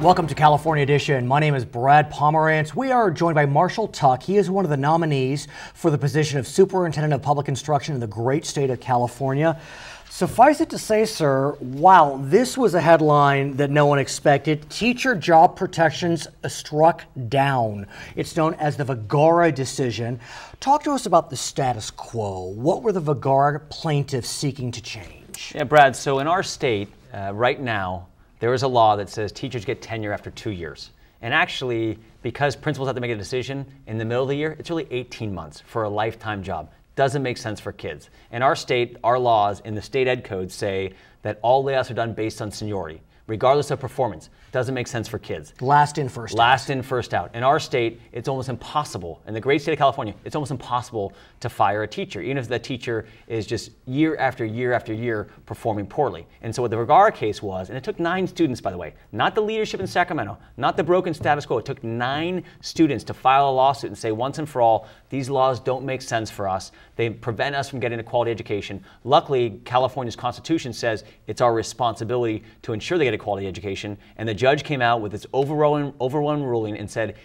Welcome to California Edition. My name is Brad Pomerance. We are joined by Marshall Tuck. He is one of the nominees for the position of Superintendent of Public Instruction in the great state of California. Suffice it to say, sir, wow, this was a headline that no one expected. Teacher job protections struck down. It's known as the Vergara decision. Talk to us about the status quo. What were the Vergara plaintiffs seeking to change? Yeah, Brad, so in our state, right now, there is a law that says teachers get tenure after 2 years. And actually, because principals have to make a decision in the middle of the year, it's really 18 months for a lifetime job. Doesn't make sense for kids. In our state, our laws in the state ed code say that all layoffs are done based on seniority, regardless of performance. Doesn't make sense for kids. Last in, first out. Last in, first out. In our state, it's almost impossible. In the great state of California, it's almost impossible to fire a teacher, even if that teacher is just year after year after year performing poorly. And so what the Vergara case was, and it took 9 students, by the way, not the leadership in Sacramento, not the broken status quo. It took 9 students to file a lawsuit and say once and for all, these laws don't make sense for us. They prevent us from getting a quality education. Luckily, California's Constitution says it's our responsibility to ensure they get a quality education, and the judge came out with its overwhelming ruling and said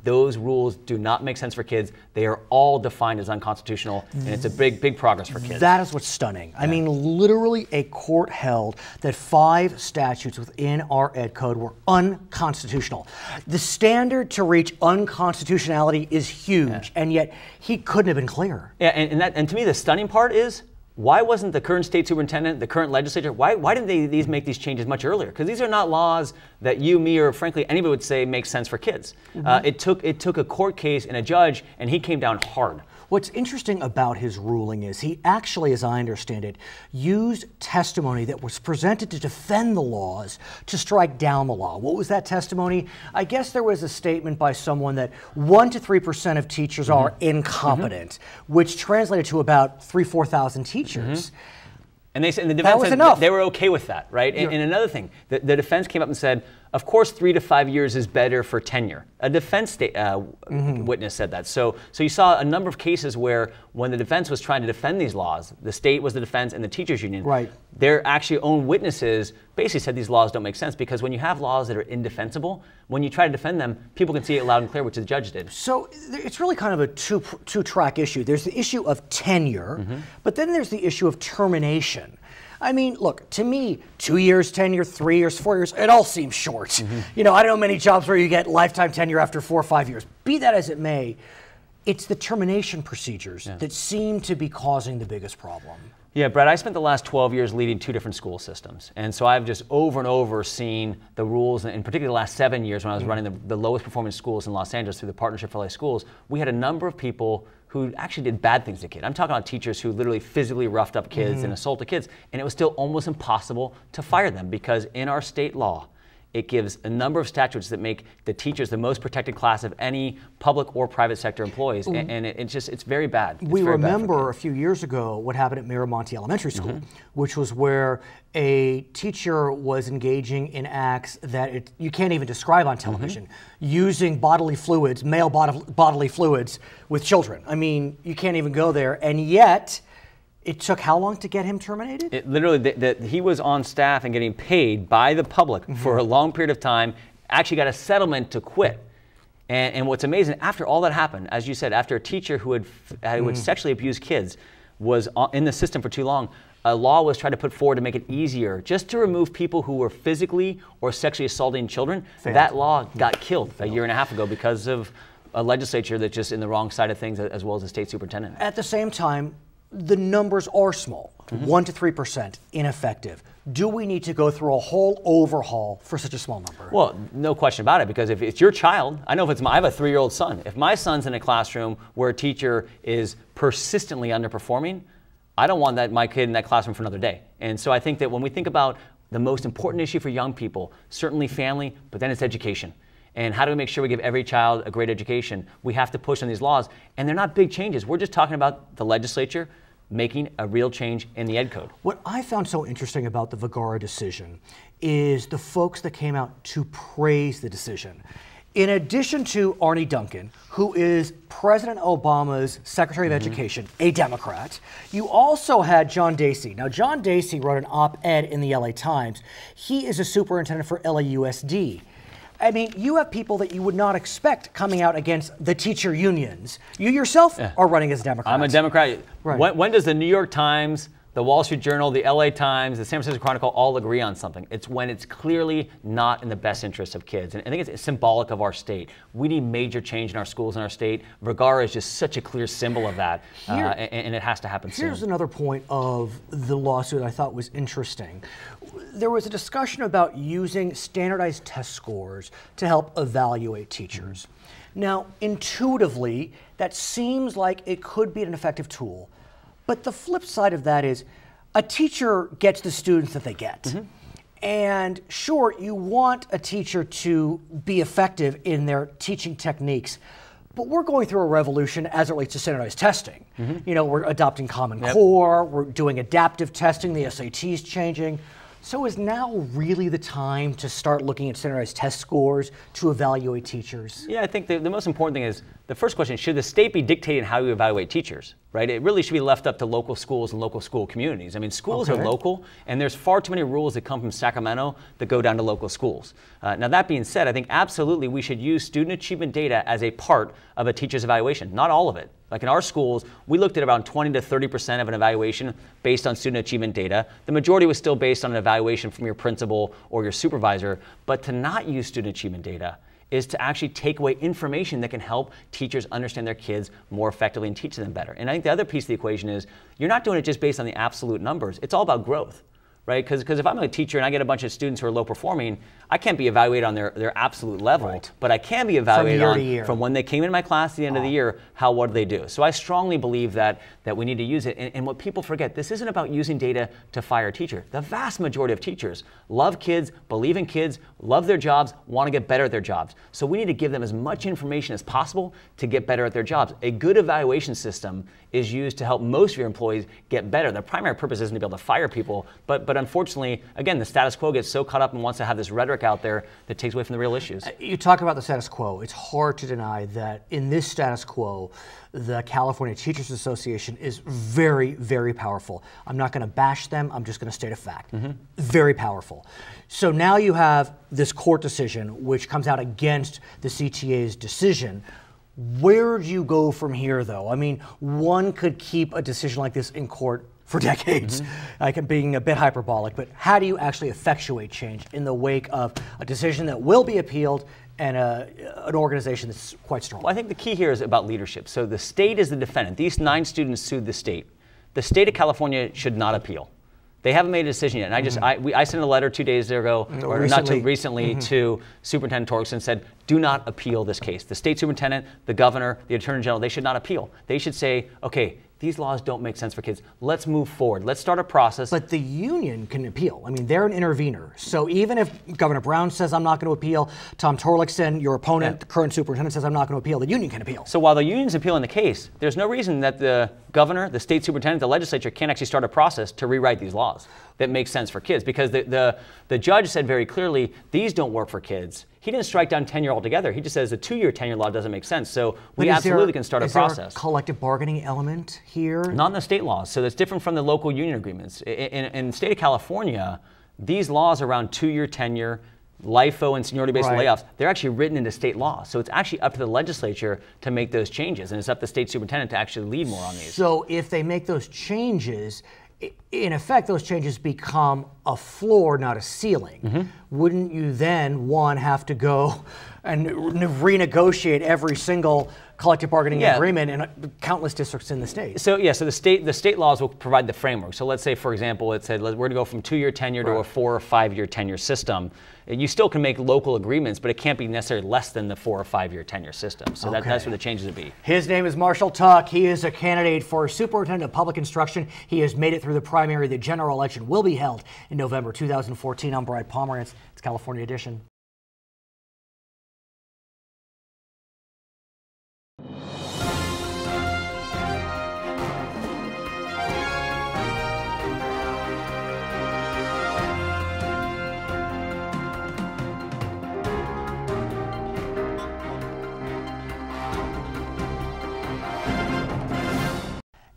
those rules do not make sense for kids. They are all defined as unconstitutional, and it's a big progress for kids. That is what's stunning. Yeah. I mean, literally a court held that 5 statutes within our ed code were unconstitutional. The standard to reach unconstitutionality is huge, and yet he couldn't have been clearer. Yeah, and to me the stunning part is, why wasn't the current state superintendent, the current legislature, why didn't they make these changes much earlier? Because these are not laws that you, me, or frankly anybody would say make sense for kids. It took a court case and a judge, and he came down hard. What's interesting about his ruling is he actually, as I understand it, used testimony that was presented to defend the laws to strike down the law. What was that testimony? I guess there was a statement by someone that 1 to 3% of teachers are incompetent, which translated to about 4,000 teachers. And they said, and the defense said they were okay with that, right? And another thing, the defense came up and said, of course 3 to 5 years is better for tenure. A defense witness said that. So you saw a number of cases where when the defense was trying to defend these laws, the state was the defense and the teachers union, their actually own witnesses basically said these laws don't make sense, because when you have laws that are indefensible, when you try to defend them, people can see it loud and clear, which the judge did. So it's really kind of a two-track issue. There's the issue of tenure, but then there's the issue of termination. I mean, look, to me, 2 years tenure, 3 years, 4 years, it all seems short. You know, I don't know many jobs where you get lifetime tenure after 4 or 5 years. Be that as it may, it's the termination procedures that seem to be causing the biggest problem. Yeah, Brad, I spent the last 12 years leading 2 different school systems. And so I've just over and over seen the rules, and in particular the last 7 years when I was running the lowest performing schools in Los Angeles through the Partnership for LA Schools, we had a number of people who actually did bad things to kids. I'm talking about teachers who literally physically roughed up kids and assaulted kids, and it was still almost impossible to fire them, because in our state law, it gives a number of statutes that make the teachers the most protected class of any public or private sector employees, and it's very bad. We remember a few years ago what happened at Miramonte Elementary School, which was where a teacher was engaging in acts that you can't even describe on television, using bodily fluids, male bodily fluids with children. I mean, you can't even go there, and yet it took how long to get him terminated? It literally, he was on staff and getting paid by the public for a long period of time, actually got a settlement to quit. And what's amazing, after all that happened, as you said, after a teacher who had sexually abused kids was in the system for too long, a law was tried to put forward to make it easier just to remove people who were physically or sexually assaulting children. That law got killed a year and a half ago because of a legislature that's just in the wrong side of things, as well as the state superintendent. At the same time, the numbers are small, 1 to 3% ineffective. Do we need to go through a whole overhaul for such a small number? Well, no question about it, because if it's your child, I know if I have a 3-year-old son. If my son's in a classroom where a teacher is persistently underperforming, I don't want my kid in that classroom for another day. And so I think that when we think about the most important issue for young people, certainly family, but then it's education. And how do we make sure we give every child a great education? We have to push on these laws, and they're not big changes. We're just talking about the legislature making a real change in the ed code. What I found so interesting about the Vergara decision is the folks that came out to praise the decision. In addition to Arne Duncan, who is President Obama's Secretary of Education, a Democrat, you also had John Dacey. Now, John Dacey wrote an op-ed in the LA Times. He is a superintendent for LAUSD. I mean, you have people that you would not expect coming out against the teacher unions. You yourself are running as a Democrat. I'm a Democrat. Right. When does the New York Times, the Wall Street Journal, the LA Times, the San Francisco Chronicle all agree on something? It's when it's clearly not in the best interest of kids. And I think it's symbolic of our state. We need major change in our schools and our state. Vergara is just such a clear symbol of that, and it has to happen soon. Here's another point of the lawsuit I thought was interesting. There was a discussion about using standardized test scores to help evaluate teachers. Now, intuitively, that seems like it could be an effective tool. But the flip side of that is a teacher gets the students that they get. And sure, you want a teacher to be effective in their teaching techniques, but we're going through a revolution as it relates to standardized testing. You know, we're adopting Common Core, we're doing adaptive testing, the SAT's changing. So is now really the time to start looking at standardized test scores to evaluate teachers? Yeah, I think the most important thing is, the first question, should the state be dictating how you evaluate teachers, right? It really should be left up to local schools and local school communities. I mean, schools are local, and there's far too many rules that come from Sacramento that go down to local schools. Now, that being said, I think absolutely we should use student achievement data as a part of a teacher's evaluation, not all of it. Like in our schools, we looked at around 20 to 30% of an evaluation based on student achievement data. The majority was still based on an evaluation from your principal or your supervisor, but to not use student achievement data is to actually take away information that can help teachers understand their kids more effectively and teach them better. And I think the other piece of the equation is you're not doing it just based on the absolute numbers. It's all about growth, right? Because if I'm a teacher and I get a bunch of students who are low performing, I can't be evaluated on their absolute level, but I can be evaluated from when they came into my class to the end of the year, what do they do? So I strongly believe that we need to use it. And what people forget, this isn't about using data to fire a teacher. The vast majority of teachers love kids, believe in kids, love their jobs, want to get better at their jobs. So we need to give them as much information as possible to get better at their jobs. A good evaluation system is used to help most of your employees get better. The primary purpose isn't to be able to fire people, but unfortunately, again, the status quo gets so caught up and wants to have this rhetoric out there that takes away from the real issues. You talk about the status quo. It's hard to deny that in this status quo, the California Teachers Association is very, very powerful. I'm not going to bash them. I'm just going to state a fact. Very powerful. So now you have this court decision which comes out against the CTA's decision. Where do you go from here, though? I mean, one could keep a decision like this in court for decades, like being a bit hyperbolic, but how do you actually effectuate change in the wake of a decision that will be appealed and an organization that's quite strong? Well, I think the key here is about leadership. So the state is the defendant. These 9 students sued the state. The state of California should not appeal. They haven't made a decision yet. And I sent a letter 2 days ago, or not too recently, to Superintendent Torkson and said, do not appeal this case. The state superintendent, the governor, the attorney general, they should not appeal. They should say, okay, these laws don't make sense for kids. Let's move forward. Let's start a process. But the union can appeal. I mean, they're an intervener. So even if Governor Brown says, I'm not going to appeal, Tom Torlakson, your opponent, the current superintendent, says, I'm not going to appeal, the union can appeal. So while the union's appealing the case, there's no reason that the governor, the state superintendent, the legislature can't actually start a process to rewrite these laws that make sense for kids. Because the judge said very clearly, these don't work for kids. He didn't strike down tenure altogether. He just says a 2-year tenure law doesn't make sense. So we absolutely can start a process. Is there a collective bargaining element here? Not in the state laws. So that's different from the local union agreements. In the state of California, these laws around 2-year tenure, LIFO and seniority-based layoffs, they're actually written into state law. So it's actually up to the legislature to make those changes. And it's up to the state superintendent to actually lead more on these. So if they make those changes, in effect, those changes become a floor, not a ceiling. Wouldn't you then, have to go and renegotiate every single collective bargaining agreement in countless districts in the state? So so the state laws will provide the framework. So let's say, for example, it said we're going to go from 2-year tenure to a 4 or 5-year tenure system. You still can make local agreements, but it can't be necessarily less than the 4 or 5-year tenure system. So that's where the changes would be. His name is Marshall Tuck. He is a candidate for Superintendent of Public Instruction. He has made it through the primary. The general election will be held in November 2014. I'm Brad Pomerance. It's California Edition.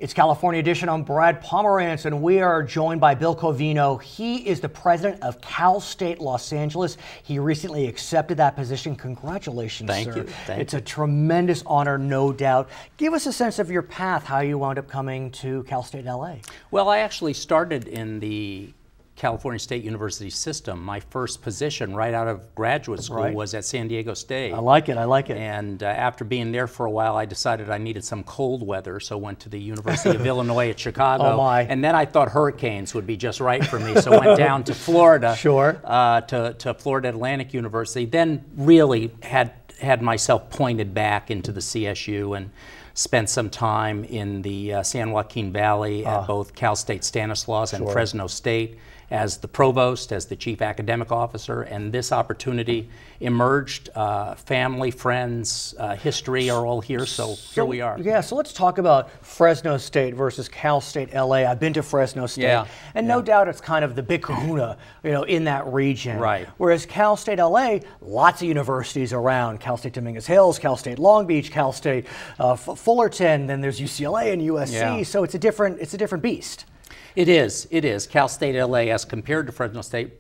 It's California Edition. I'm Brad Pomerance, and we are joined by Bill Covino. He is the president of Cal State Los Angeles. He recently accepted that position. Congratulations, Thank sir. you. Thank you. A tremendous honor, no doubt. Give us a sense of your path, how you wound up coming to Cal State LA. Well, I actually started in the California State University system. My first position right out of graduate school was at San Diego State. I like it, I like it. And after being there for a while, I decided I needed some cold weather, so went to the University of Illinois at Chicago. Oh my. And then I thought hurricanes would be just right for me, so went down to Florida, to Florida Atlantic University. Then really had myself pointed back into the CSU and spent some time in the San Joaquin Valley at both Cal State Stanislaus and Fresno State as the provost, as the chief academic officer, and this opportunity emerged. Family, friends, history are all here, so here we are. Yeah, so let's talk about Fresno State versus Cal State LA. I've been to Fresno State, and no doubt it's kind of the big kahuna, in that region. Right. Whereas Cal State LA, lots of universities around. Cal State Dominguez Hills, Cal State Long Beach, Cal State Fullerton, then there's UCLA and USC, so it's a different beast. It is. Cal State LA as compared to Fresno State.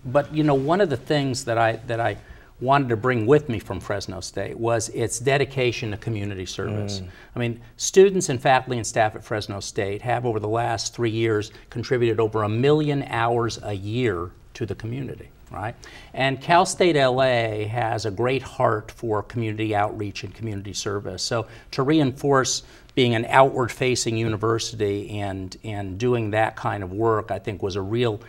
But one of the things that I wanted to bring with me from Fresno State was its dedication to community service. I mean, students and faculty and staff at Fresno State have over the last 3 years contributed over 1 million hours a year to the community, right? And Cal State LA has a great heart for community outreach and community service. So to reinforce being an outward-facing university and doing that kind of work, I think was a real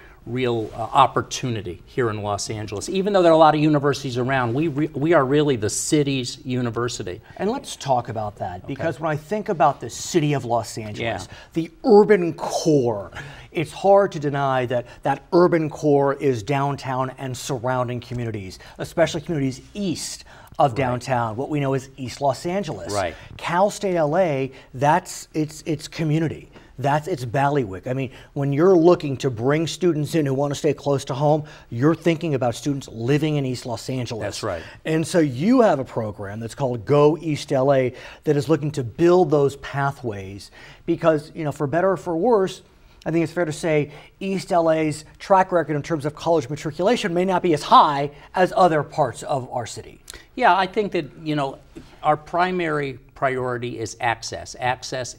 opportunity here in Los Angeles. Even though there are a lot of universities around, we are really the city's university. And let's talk about that, because when I think about the city of Los Angeles, the urban core, it's hard to deny that that urban core is downtown and surrounding communities, especially communities east of downtown, what we know as East Los Angeles. Right. Cal State LA, that's its community. That's its bailiwick. I mean, when you're looking to bring students in who want to stay close to home, you're thinking about students living in East Los Angeles. That's right. And so you have a program that's called Go East LA that is looking to build those pathways because, for better or for worse, I think it's fair to say East LA's track record in terms of college matriculation may not be as high as other parts of our city. Yeah, I think that, our primary priority is access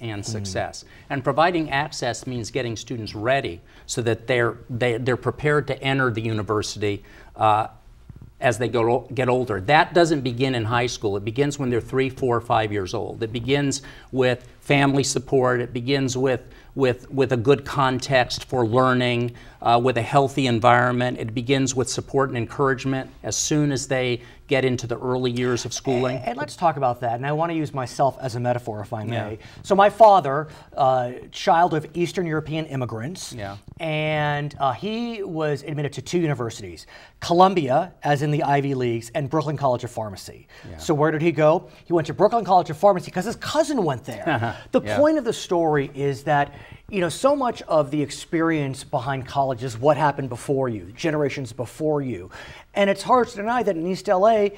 and success. And providing access means getting students ready so that they're prepared to enter the university as they get older. That doesn't begin in high school. It begins when they're 3, 4, 5 years old. It begins with family support. It begins with a good context for learning, with a healthy environment. It begins with support and encouragement as soon as they get into the early years of schooling. And let's talk about that. And I want to use myself as a metaphor, if I may. So my father, child of Eastern European immigrants, and he was admitted to 2 universities, Columbia, as in the Ivy Leagues, and Brooklyn College of Pharmacy. So where did he go? He went to Brooklyn College of Pharmacy because his cousin went there. The point of the story is that so much of the experience behind college is what happened before you, generations before you. And it's hard to deny that in East LA,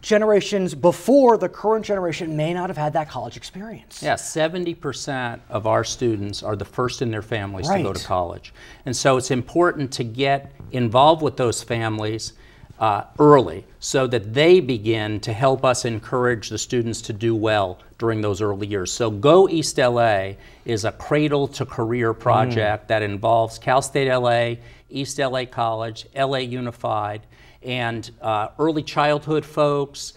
generations before the current generation may not have had that college experience. Yeah, 70% of our students are the first in their families to go to college. And so it's important to get involved with those families early so that they begin to help us encourage the students to do well during those early years. So Go East LA is a cradle to career project that involves Cal State LA, East LA College, LA Unified, and early childhood folks,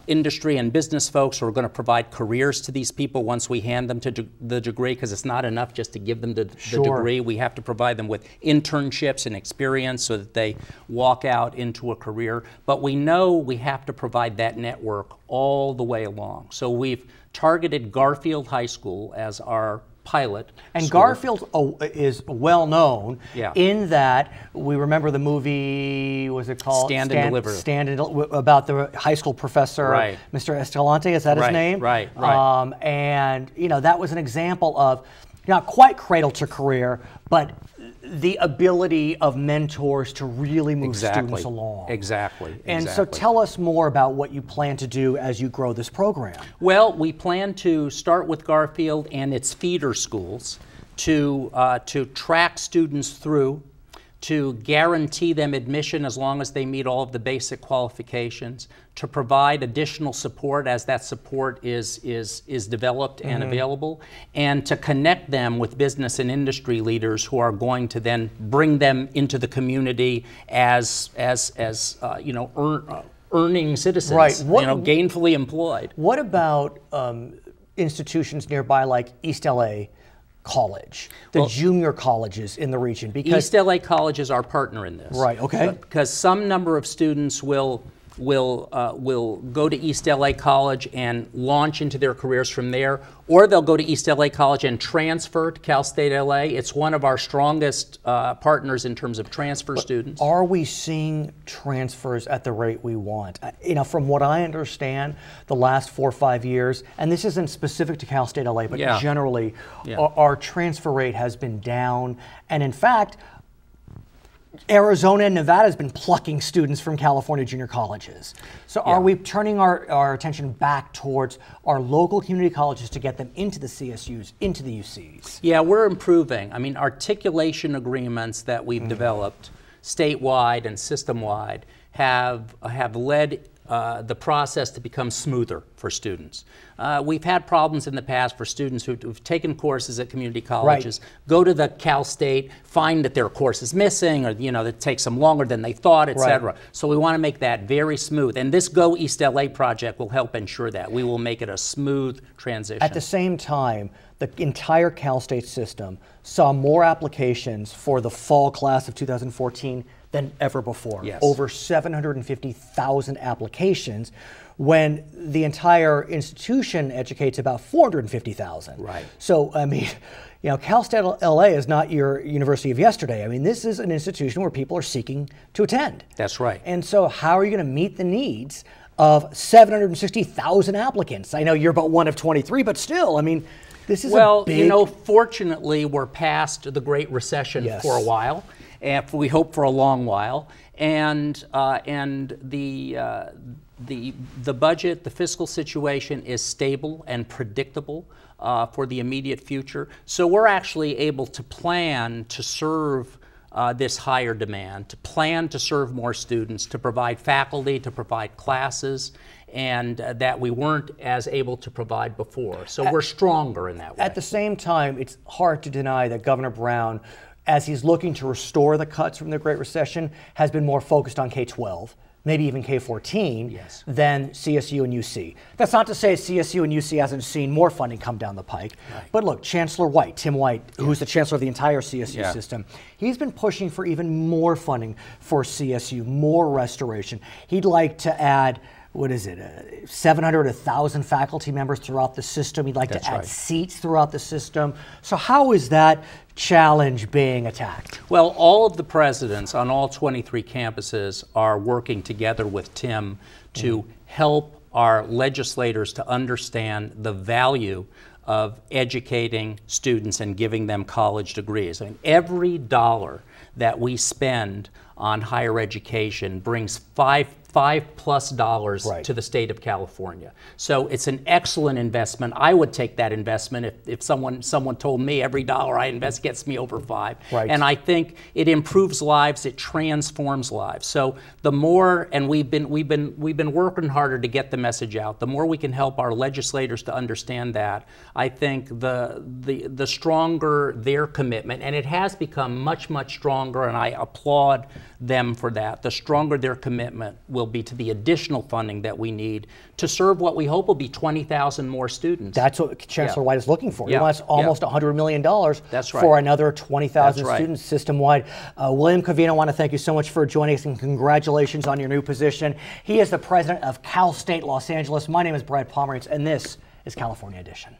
industry and business folks who are going to provide careers to these people once we hand them to the degree, because it's not enough just to give them the degree. We have to provide them with internships and experience so that they walk out into a career. But we know we have to provide that network all the way along. So we've targeted Garfield High School as our pilot. And school. Garfield is well known in that we remember the movie, was it called? Stand and Deliver. Stand and about the high school professor, Mr. Escalante, is that his name? Right. And that was an example of not quite cradle to career, but the ability of mentors to really move students along. Exactly. And so tell us more about what you plan to do as you grow this program. Well, we plan to start with Garfield and its feeder schools to track students through, to guarantee them admission as long as they meet all of the basic qualifications, to provide additional support as that support is developed and available, and to connect them with business and industry leaders who are going to then bring them into the community as earning citizens, right. Gainfully employed. What about institutions nearby like East LA College, the junior colleges in the region? Because East LA College is our partner in this. Right, okay. Because some number of students will go to East LA College and launch into their careers from there, or they'll go to East LA College and transfer to Cal State LA. It's one of our strongest partners in terms of transfer students. Are we seeing transfers at the rate we want? From what I understand, the last 4 or 5 years, and this isn't specific to Cal State LA, but generally, our transfer rate has been down, and in fact, Arizona and Nevada has been plucking students from California junior colleges. So are we turning our attention back towards our local community colleges to get them into the CSUs, into the UCs? Yeah, we're improving. I mean, articulation agreements that we've developed statewide and system-wide have led the process to become smoother for students. We've had problems in the past for students who've taken courses at community colleges, go to the Cal State, find that their course is missing, or that it takes them longer than they thought, etc. So we want to make that very smooth, and this Go East LA project will help ensure that. We will make it a smooth transition. At the same time, the entire Cal State system saw more applications for the fall class of 2014 than ever before. Yes. Over 750,000 applications, when the entire institution educates about 450,000. Right. So, I mean, Cal State LA is not your university of yesterday. I mean, this is an institution where people are seeking to attend. That's right. And so how are you going to meet the needs of 760,000 applicants? I know you're but one of 23, but still, I mean, this is a big... fortunately, we're past the Great Recession for a while, and we hope for a long while, and the budget, the fiscal situation is stable and predictable for the immediate future. So we're actually able to plan to serve this higher demand, to plan to serve more students, to provide faculty, to provide classes, and that we weren't as able to provide before. So we're stronger in that way. At the same time, it's hard to deny that Governor Brown, as he's looking to restore the cuts from the Great Recession, has been more focused on K-12, maybe even K-14, than CSU and UC. That's not to say CSU and UC hasn't seen more funding come down the pike, but look, Chancellor White, Tim White, who's the chancellor of the entire CSU system, he's been pushing for even more funding for CSU, more restoration. He'd like to add, 700 to 1,000 faculty members throughout the system. He'd like to add seats throughout the system. So how is that challenge being attacked? Well, all of the presidents on all 23 campuses are working together with Tim to help our legislators to understand the value of educating students and giving them college degrees. I mean, every dollar that we spend on higher education brings $5+ to the state of California. So it's an excellent investment. I would take that investment if someone told me every dollar I invest gets me over $5. And I think it improves lives, it transforms lives. So the more, and we've been working harder to get the message out, the more we can help our legislators to understand that, I think the stronger their commitment, and it has become much, much stronger, and I applaud them for that. The stronger their commitment will be to the additional funding that we need to serve what we hope will be 20,000 more students. That's what Chancellor White is looking for. He wants almost $100 million for another 20,000 students system-wide. William Covino, I want to thank you so much for joining us, and congratulations on your new position. He is the president of Cal State Los Angeles. My name is Brad Pomerance, and this is California Edition.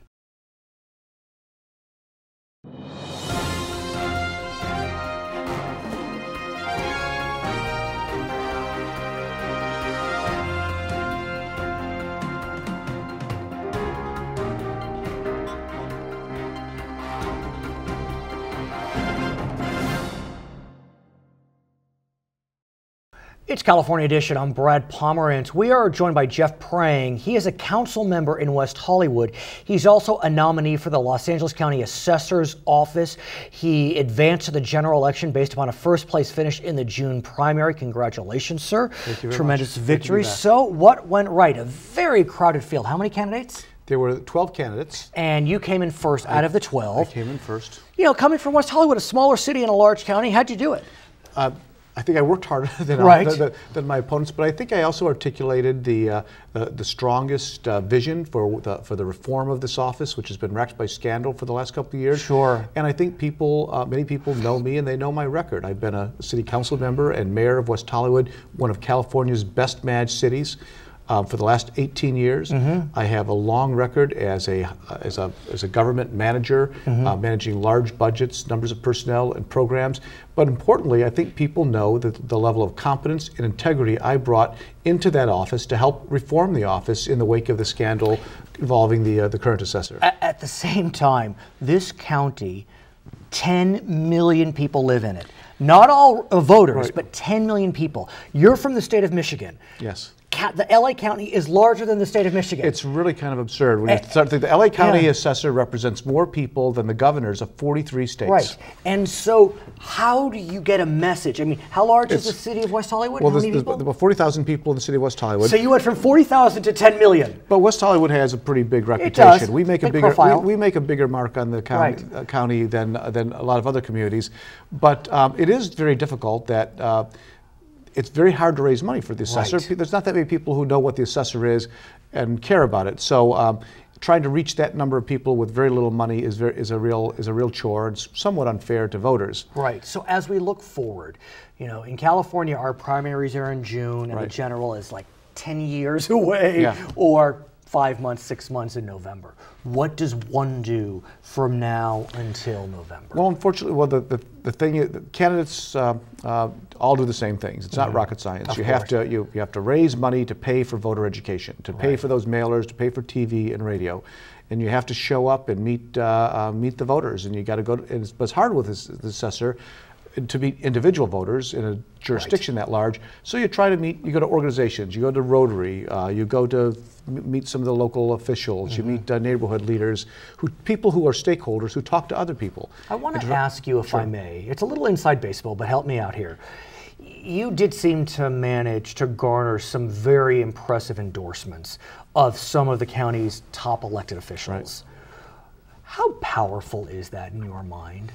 It's California Edition. I'm Brad Pomerance. We are joined by Jeff Prang. He is a council member in West Hollywood. He's also a nominee for the Los Angeles County Assessor's Office. He advanced to the general election based upon a first-place finish in the June primary. Congratulations, sir. Thank you very Tremendous much. victory. So what went right? A very crowded field. How many candidates? There were 12 candidates. And you came in first out of the 12. I came in first. You know, coming from West Hollywood, a smaller city in a large county, how'd you do it? I think I worked harder than, than my opponents, but I think I also articulated the strongest vision for the reform of this office, which has been racked by scandal for the last couple of years. Sure. And I think many people know me and they know my record. I've been a city council member and mayor of West Hollywood, one of California's best managed cities. For the last 18 years, I have a long record as a government manager, managing large budgets, numbers of personnel, and programs. But importantly, I think people know that the level of competence and integrity I brought into that office to help reform the office in the wake of the scandal involving the current assessor. At the same time, this county, 10 million people live in it. Not all voters, but 10 million people. You're from the state of Michigan. Yes. The LA County is larger than the state of Michigan. It's really kind of absurd. When you start to think, the LA County assessor represents more people than the governors of 43 states. Right. And so how do you get a message? I mean, how large is the city of West Hollywood? Well, how many there's people? about 40,000 people in the city of West Hollywood. So you went from 40,000 to 10 million. But West Hollywood has a pretty big reputation. It does. We make a Big bigger profile. we make a bigger mark on the county than a lot of other communities. But it is very difficult that it's very hard to raise money for the assessor. Right. There's not that many people who know what the assessor is and care about it. So trying to reach that number of people with very little money is a real chore. It's somewhat unfair to voters. Right. So as we look forward, you know, in California, our primaries are in June, and the general is like 10 years away, or 5 months, 6 months in November. What does one do from now until November? Well, unfortunately, the thing is, candidates all do the same things. It's not rocket science. You have to raise money to pay for voter education, to pay for those mailers, to pay for TV and radio, and you have to show up and meet the voters. And you got to go. It's hard with the assessor to meet individual voters in a jurisdiction that large. So you try to meet. You go to organizations. You go to Rotary. You go to meet some of the local officials. You meet neighborhood leaders, people who are stakeholders who talk to other people. I want to ask you, if I may, it's a little inside baseball, but help me out here. You did seem to manage to garner some very impressive endorsements of some of the county's top elected officials. How powerful is that in your mind?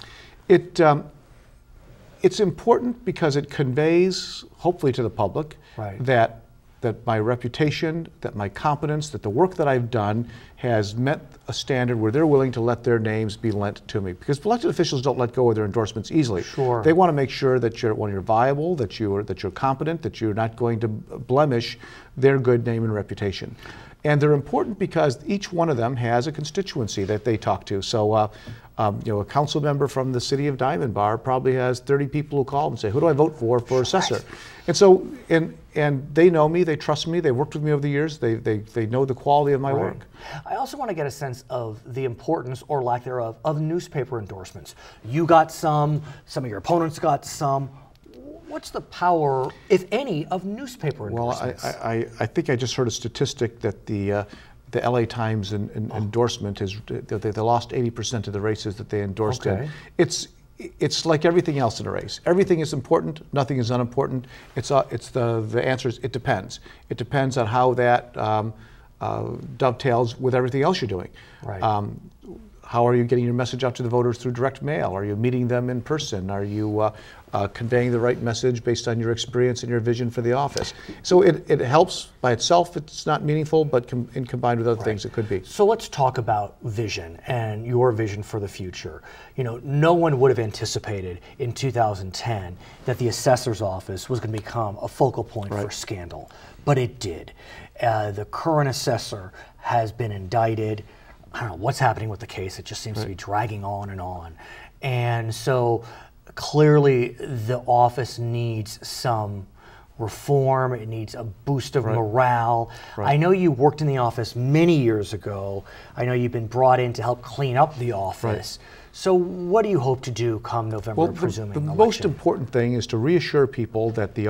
It's important because it conveys, hopefully to the public, that my reputation, that my competence, that the work that I've done has met a standard where they're willing to let their names be lent to me. Because elected officials don't let go of their endorsements easily. Sure. They want to make sure that you're viable, that you're competent, that you're not going to blemish their good name and reputation. And they're important because each one of them has a constituency that they talk to. So, you know, a council member from the city of Diamond Bar probably has 30 people who call and say, "Who do I vote for assessor?" And so, and they know me, they trust me, they've worked with me over the years, they know the quality of my work. I also want to get a sense of the importance, or lack thereof, of newspaper endorsements. You got some of your opponents got some. What's the power, if any, of newspaper endorsements? Well, I think I just heard a statistic that the LA Times endorsement is they lost 80% of the races that they endorsed in. It's like everything else in a race. Everything is important. Nothing is unimportant. The answer is it depends. It depends on how that dovetails with everything else you're doing. How are you getting your message out to the voters through direct mail? Are you meeting them in person? Are you conveying the right message based on your experience and your vision for the office? So it helps by itself. It's not meaningful, but combined with other things, it could be. So let's talk about vision and your vision for the future. You know, no one would have anticipated in 2010 that the assessor's office was going to become a focal point for scandal, but it did. The current assessor has been indicted. I don't know what's happening with the case. It just seems to be dragging on and on. And so clearly the office needs some reform. It needs a boost of morale. I know you worked in the office many years ago. I know you've been brought in to help clean up the office. So what do you hope to do come November, presuming the election? most important thing is to reassure people that the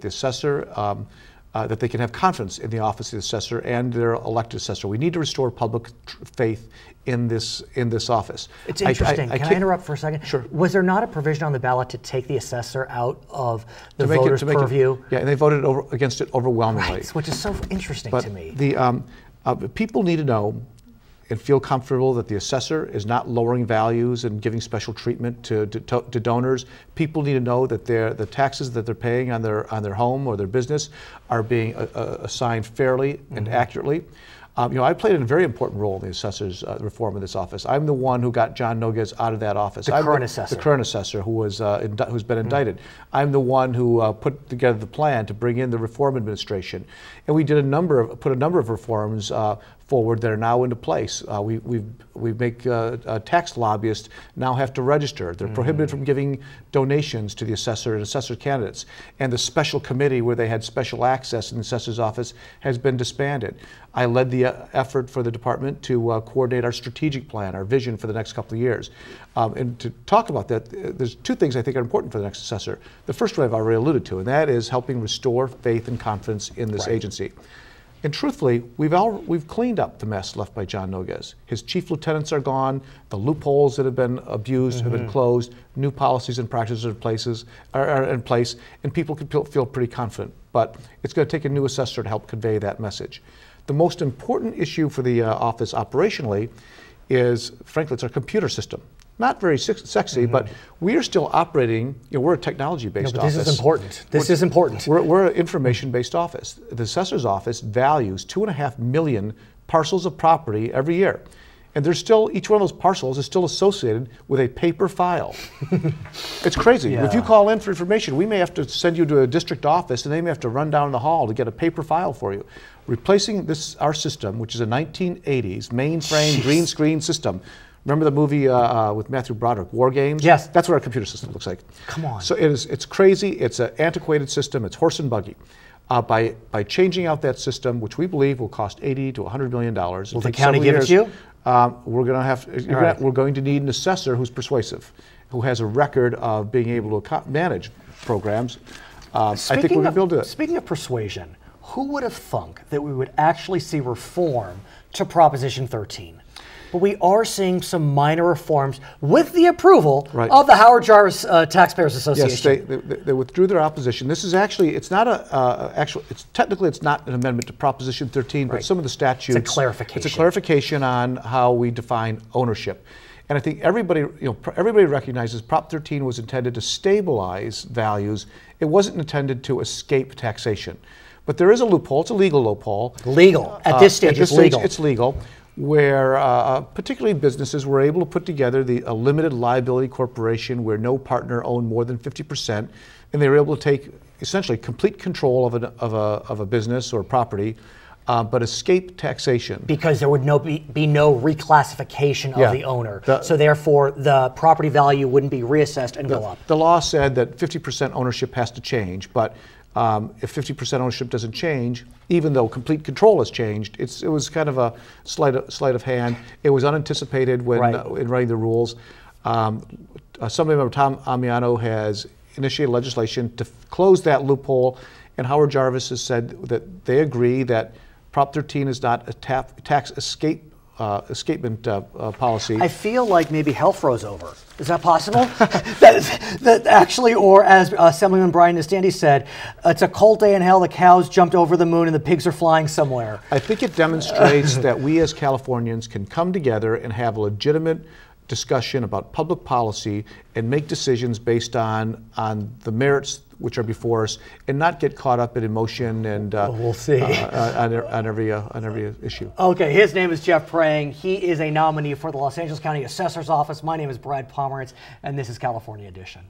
assessor, that they can have confidence in the office of the assessor and their elected assessor. We need to restore public faith in this office. It's interesting. Can I interrupt for a second? Sure. Was there not a provision on the ballot to take the assessor out of the voters' purview? Yeah, and they voted against it overwhelmingly. Right, which is so interesting to me. The people need to know and feel comfortable that the assessor is not lowering values and giving special treatment to donors. People need to know that the taxes that they're paying on their home or their business are being assigned fairly and accurately. I played a very important role in the assessor's reform of this office. I'm the one who got John Noguez out of that office. The current assessor. The current assessor who's been indicted. I'm the one who put together the plan to bring in the reform administration, and we did put a number of reforms forward that are now into place. We make tax lobbyists now have to register. They're prohibited from giving donations to the assessor and assessor candidates. And the special committee where they had special access in the assessor's office has been disbanded. I led the effort for the department to coordinate our strategic plan, our vision for the next couple of years. And to talk about that, there's two things I think are important for the next assessor. The first one I've already alluded to, and that is helping restore faith and confidence in this agency. And truthfully, we've cleaned up the mess left by John Noguez. His chief lieutenants are gone. The loopholes that have been abused have been closed. New policies and practices are in place, and people can feel pretty confident. But it's going to take a new assessor to help convey that message. The most important issue for the office operationally is, frankly, it's our computer system. Not very sexy, but we are still operating, we're a technology-based office. This is important. This is important. We're an information-based office. The assessor's office values 2.5 million parcels of property every year. And there's still, each one of those parcels is still associated with a paper file. It's crazy. Yeah. If you call in for information, we may have to send you to a district office and they may have to run down the hall to get a paper file for you. Replacing our system, which is a 1980s mainframe green screen system. Remember the movie with Matthew Broderick, War Games? Yes. That's what our computer system looks like. Come on. So it's crazy. It's an antiquated system. It's horse and buggy. By changing out that system, which we believe will cost $80 to $100 million. Will the county give it to you? We're going to need an assessor who's persuasive, who has a record of being able to manage programs. I think we're going to be able to do it. Speaking of persuasion, who would have thunk that we would actually see reform to Proposition 13? But we are seeing some minor reforms with the approval of the Howard Jarvis Taxpayers Association. Yes, they withdrew their opposition. This is actually, it's not technically it's not an amendment to Proposition 13, but some of the statutes. It's a clarification. It's a clarification on how we define ownership. And I think everybody recognizes Prop 13 was intended to stabilize values. It wasn't intended to escape taxation. But there is a loophole. It's a legal loophole. Legal. At this stage, it's legal. It's legal, where particularly businesses were able to put together a limited liability corporation where no partner owned more than 50%, and they were able to take essentially complete control of a business or property, but escape taxation. Because there would be no reclassification of the owner. So therefore, the property value wouldn't be reassessed and go up. The law said that 50% ownership has to change, but if 50% ownership doesn't change, even though complete control has changed, it was kind of a sleight of hand. It was unanticipated when in writing the rules. Assembly Member Tom Amiano has initiated legislation to close that loophole, and Howard Jarvis has said that they agree that Prop 13 is not a tax escapement policy. I feel like maybe hell froze over. Is that possible? that actually, or as Assemblyman Brian Nestandi said, it's a cold day in hell, the cows jumped over the moon and the pigs are flying somewhere. I think it demonstrates that we as Californians can come together and have a legitimate discussion about public policy and make decisions based on the merits which are before us, and not get caught up in emotion and we'll see on every issue. Okay, his name is Jeff Prang. He is a nominee for the Los Angeles County Assessor's Office. My name is Brad Pomerance, and this is California Edition.